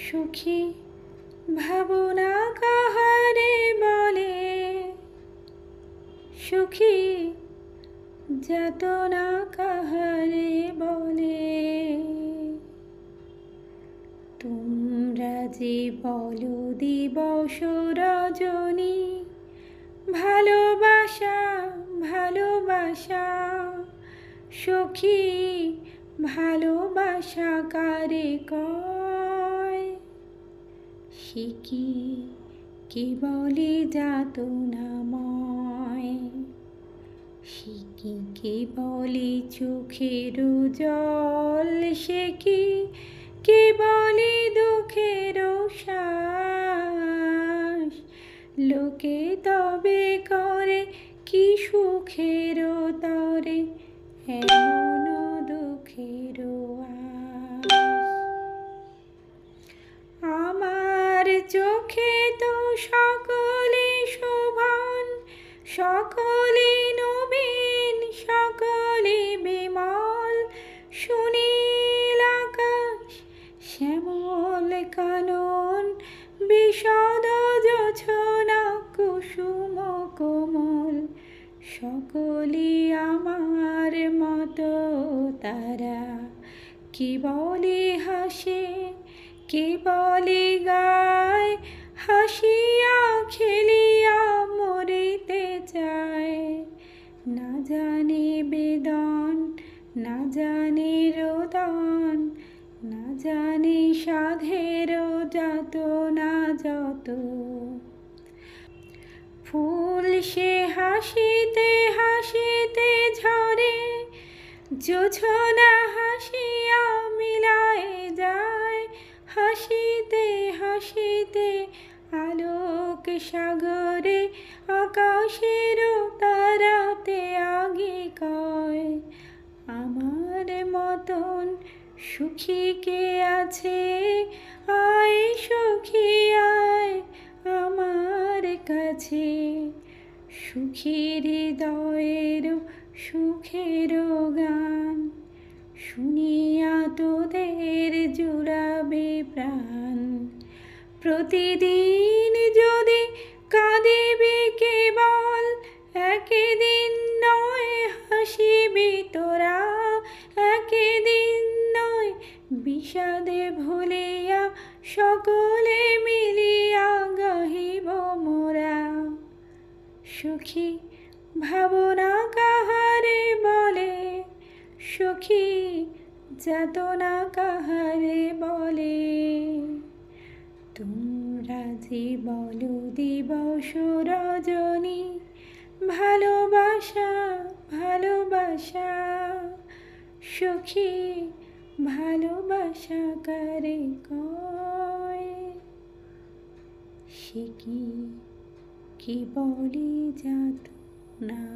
সুখী ভাবনা কাহারে বলে, সুখী যাতনা কাহারে বলে। তোমরা যে বলো দিবস রজনী, ভালোবাসা ভালোবাসা, সখী ভালোবাসা কারে কয়? সে কি বলে যাতনাময়, সে কি বলে চোখের জল, সে কি বলে দুঃখের শ্বাস। লোকে তবে করে কি সুখের তরে এমন দুঃখের আশ। আমার চোখে তো সকলে শোভন, সকলে নবীন, সকলে বিমল। সুনীল আকাশ, শ্যামল কানন, বিশদ জোছনা, কুসুম কোমল। সকলে আমার মতো তারা, কি বলে হাসে, কে বলে গায়, হাসিয়া খেলিয়া মরিতে চায়। না জানে বেদন, না জানে রোদন, না জানে সাধের যাতনা যত। ফুল সে হাসিতে হাসিতে ঝরে, জোছনা হাসিয়া মিলায় যায়। হাসিতে হাসিতে আলোক সাগরে, আকাশের তারাতে আগে কয়। আমার মতন সুখী কে আছে, আয় সখী আয় আমার কাছে। সুখীর হৃদয়ের সুখের গান, শুনিয়া তোদের জুড়াবে প্রাণ। প্রতিদিন যদি কাঁদিবি কেবল, একদিন নয় হাসিবি তোরা। একদিন নয় বিষাদে ভুলিয়া, সকলে মিলিয়া গাহিব মোরা। সখী ভাবনা কাহারে বলে, সখী যাতনা কাহারে বলে। তোমরা যে বলো দিবস রজনী, ভালোবাসা ভালোবাসা, সখী ভালোবাসা কারে কয়? সে কি বলে যাতনাময়।